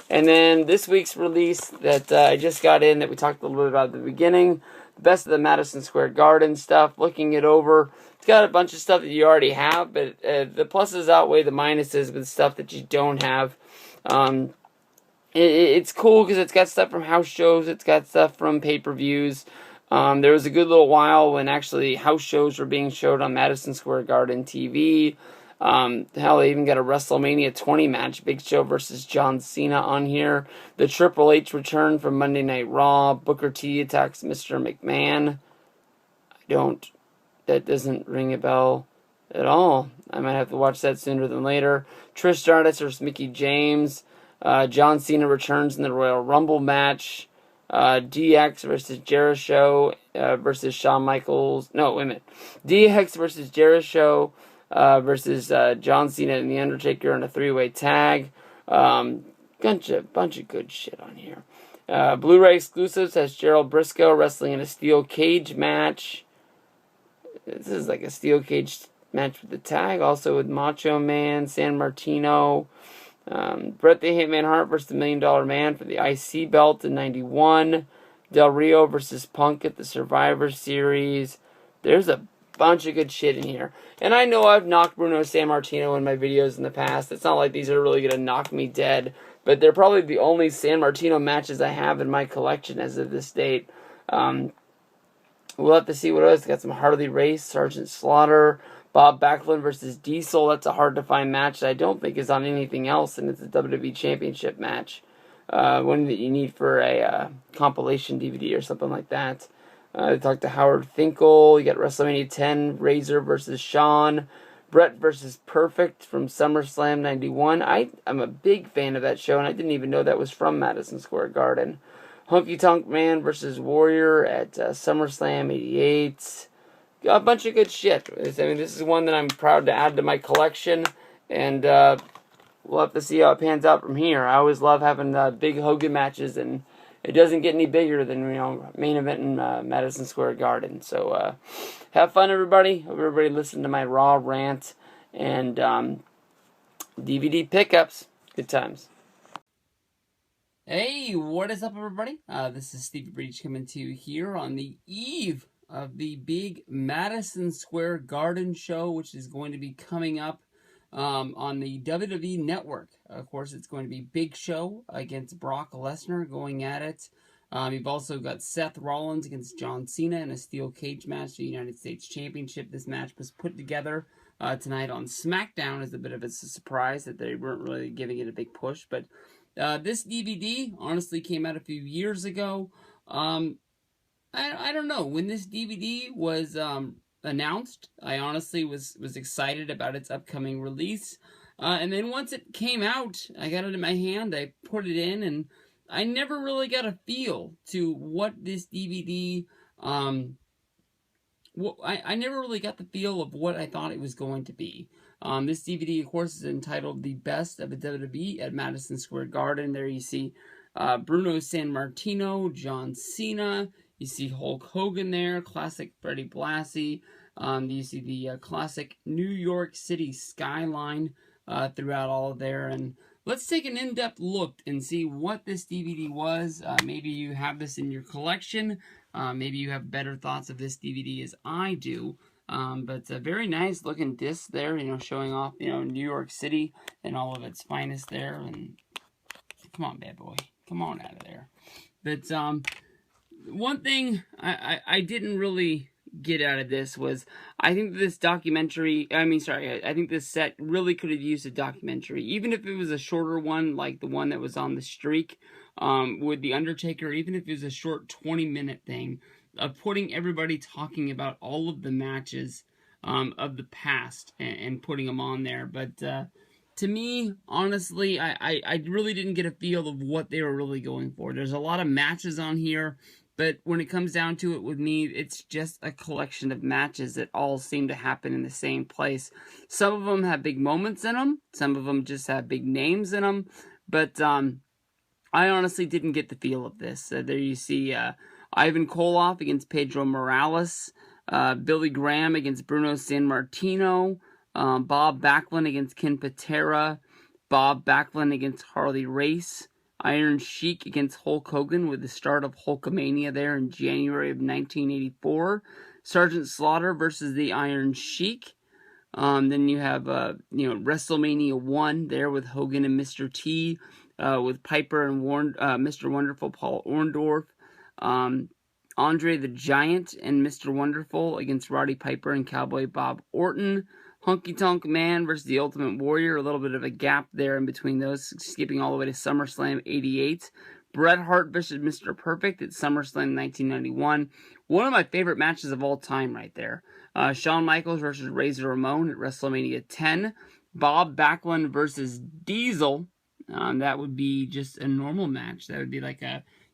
And then this week's release that I just got in that we talked a little bit about at the beginning, the best of the Madison Square Garden stuff, looking it over. It's got a bunch of stuff that you already have, but the pluses outweigh the minuses with stuff that you don't have. It's cool because it's got stuff from house shows, it's got stuff from pay-per-views. There was a good little while when actually house shows were being showed on Madison Square Garden TV. Hell, they even got a WrestleMania 20 match, Big Show versus John Cena on here. The Triple H return from Monday Night Raw. Booker T attacks Mr. McMahon. That doesn't ring a bell at all. I might have to watch that sooner than later. Trish Stratus versus Mickie James. John Cena returns in the Royal Rumble match. DX versus Jericho versus Shawn Michaels. No, wait a minute. DX versus Jericho versus John Cena and The Undertaker in a three-way tag. Bunch of good shit on here. Blu-ray exclusives has Gerald Briscoe wrestling in a steel cage match. This is like a steel cage match with the tag. Also with Macho Man, San Martino. Bret the Hitman Hart versus the $1 Million Man for the IC belt in 91. Del Rio versus Punk at the Survivor Series. There's a bunch of good shit in here. And I know I've knocked Bruno San Martino in my videos in the past. It's not like these are really going to knock me dead. But they're probably the only San Martino matches I have in my collection as of this date. We'll have to see what else. Got some Harley Race, Sergeant Slaughter, Bob Backlund versus Diesel. That's a hard-to-find match that I don't think is on anything else, and it's a WWE Championship match. One that you need for a compilation DVD or something like that. They talked to Howard Finkel. You got WrestleMania 10, Razor versus Shawn. Brett versus Perfect from SummerSlam 91. I'm a big fan of that show, and I didn't even know that was from Madison Square Garden. Honky Tonk Man versus Warrior at SummerSlam 88. A bunch of good shit. I mean, this is one that I'm proud to add to my collection, and we'll have to see how it pans out from here. I always love having big Hogan matches, and it doesn't get any bigger than, main event in Madison Square Garden. So, have fun, everybody. Hope everybody listened to my Raw rant and DVD pickups. Good times. Hey, what is up, everybody? This is Stevie Breach coming to you here on the eve of the big Madison Square Garden show, which is going to be coming up on the WWE Network. Of course, it's going to be Big Show against Brock Lesnar going at it. You've also got Seth Rollins against John Cena in a steel cage match for the United States Championship. This match was put together tonight on SmackDown as a bit of a surprise that they weren't really giving it a big push, but this DVD honestly came out a few years ago. I don't know. When this DVD was announced, I honestly was excited about its upcoming release. And then once it came out, I got it in my hand, I put it in, and I never really got a feel to what this DVD... I never really got the feel of what I thought it was going to be. This DVD, of course, is entitled The Best of the WWE at Madison Square Garden. There you see Bruno San Martino, John Cena. You see Hulk Hogan there, classic Freddie Blassie. You see the classic New York City skyline throughout all of there. And let's take an in-depth look and see what this DVD was. Maybe you have this in your collection. Maybe you have better thoughts of this DVD as I do. But a very nice looking disc there, showing off, New York City and all of its finest there. And come on, bad boy. Come on out of there. But one thing I didn't really get out of this was I think this I think this set really could have used a documentary. Even if it was a shorter one, like the one that was on the streak with The Undertaker, even if it was a short 20-minute thing, of putting everybody talking about all of the matches of the past and putting them on there. But to me, honestly, I really didn't get a feel of what they were really going for. There's a lot of matches on here, but when it comes down to it with me, it's just a collection of matches that all seem to happen in the same place. Some of them have big moments in them. Some of them just have big names in them. But I honestly didn't get the feel of this. There you see Ivan Koloff against Pedro Morales, Billy Graham against Bruno San Martino, Bob Backlund against Ken Patera, Bob Backlund against Harley Race, Iron Sheik against Hulk Hogan with the start of Hulkamania there in January of 1984. Sergeant Slaughter versus the Iron Sheik. Then you have, WrestleMania 1 there with Hogan and Mr. T, with Piper and Mr. Wonderful Paul Orndorff. Andre the Giant and Mr. Wonderful against Roddy Piper and Cowboy Bob Orton. Honky Tonk Man versus the Ultimate Warrior. A little bit of a gap there in between those, skipping all the way to SummerSlam 88. Bret Hart versus Mr. Perfect at SummerSlam 1991. One of my favorite matches of all time right there. Shawn Michaels versus Razor Ramon at WrestleMania 10. Bob Backlund versus Diesel. That would be just a normal match. That would be like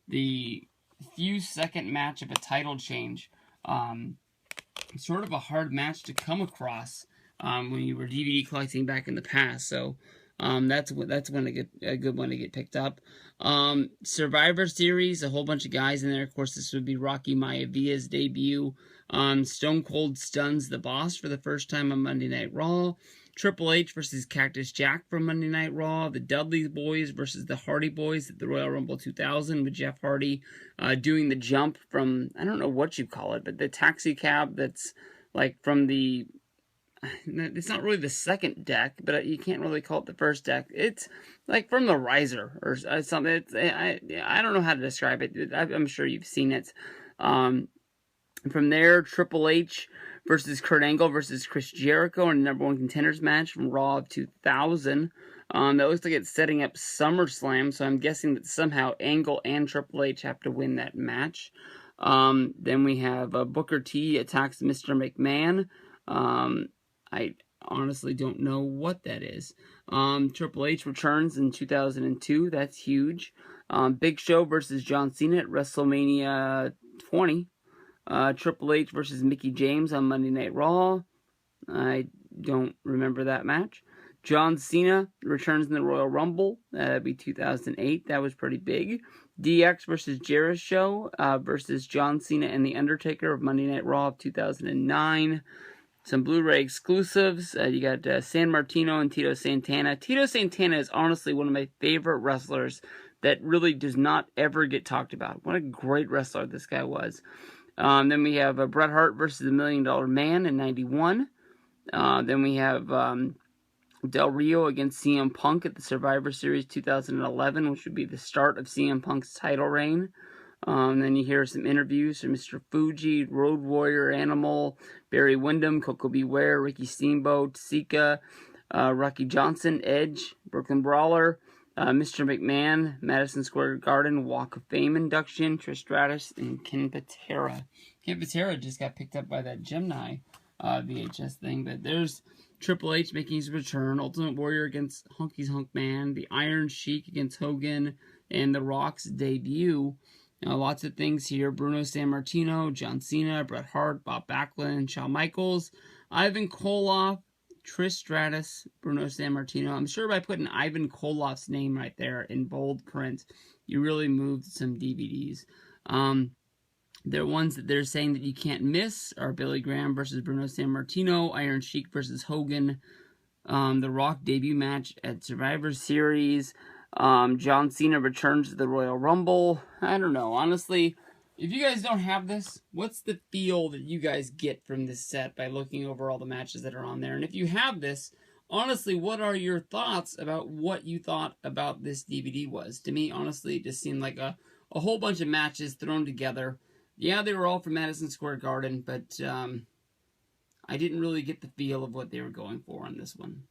the few second match of a title change. Sort of a hard match to come across when you were DVD collecting back in the past. So that's a good one to get picked up. Survivor Series, a whole bunch of guys in there. Of course, this would be Rocky Maivaia's debut. Stone Cold stuns the Boss for the first time on Monday Night Raw. Triple H versus Cactus Jack from Monday Night Raw. The Dudley Boys versus the Hardy Boys at the Royal Rumble 2000 with Jeff Hardy doing the jump from, I don't know what you call it, but the taxi cab that's like from the, it's not really the second deck, but you can't really call it the first deck. It's like from the riser or something. I don't know how to describe it. I'm sure you've seen it. From there, Triple H versus Kurt Angle versus Chris Jericho in the #1 contenders match from Raw of 2000. That looks like it's setting up SummerSlam, so I'm guessing that somehow Angle and Triple H have to win that match. Then we have Booker T attacks Mr. McMahon. I honestly don't know what that is. Triple H returns in 2002. That's huge. Big Show versus John Cena at WrestleMania 20. Triple H versus Mickie James on Monday Night Raw. I don't remember that match. John Cena returns in the Royal Rumble. That'd be 2008. That was pretty big. DX versus Jericho versus John Cena and The Undertaker of Monday Night Raw of 2009. Some Blu-ray exclusives. You got San Martino and Tito Santana. Tito Santana is honestly one of my favorite wrestlers that really does not ever get talked about. What a great wrestler this guy was. Then we have Bret Hart versus the $1 Million Man in 91. Then we have Del Rio against CM Punk at the Survivor Series 2011, which would be the start of CM Punk's title reign. Then you hear some interviews from Mr. Fuji, Road Warrior, Animal, Barry Windham, Coco Beware, Ricky Steamboat, Sika, Rocky Johnson, Edge, Brooklyn Brawler, Mr. McMahon, Madison Square Garden Walk of Fame induction, Trish Stratus, and Ken Patera. Ken Patera just got picked up by that Gemini VHS thing, but there's Triple H making his return, Ultimate Warrior against Hunky's Hunk Man, the Iron Sheik against Hogan, and The Rock's debut. Lots of things here. Bruno Sammartino, John Cena, Bret Hart, Bob Backlund, Shawn Michaels, Ivan Koloff, Trish Stratus, Bruno Sammartino. I'm sure by putting Ivan Koloff's name right there in bold print, you really moved some DVDs. The ones that they're saying that you can't miss are Billy Graham versus Bruno Sammartino, Iron Sheik versus Hogan, The Rock debut match at Survivor Series, John Cena returns to the Royal Rumble. I don't know, honestly. If you guys don't have this, what's the feel that you guys get from this set by looking over all the matches that are on there? And if you have this, honestly, what are your thoughts about what you thought about this DVD was? To me, honestly, it just seemed like a whole bunch of matches thrown together. Yeah, they were all from Madison Square Garden, but I didn't really get the feel of what they were going for on this one.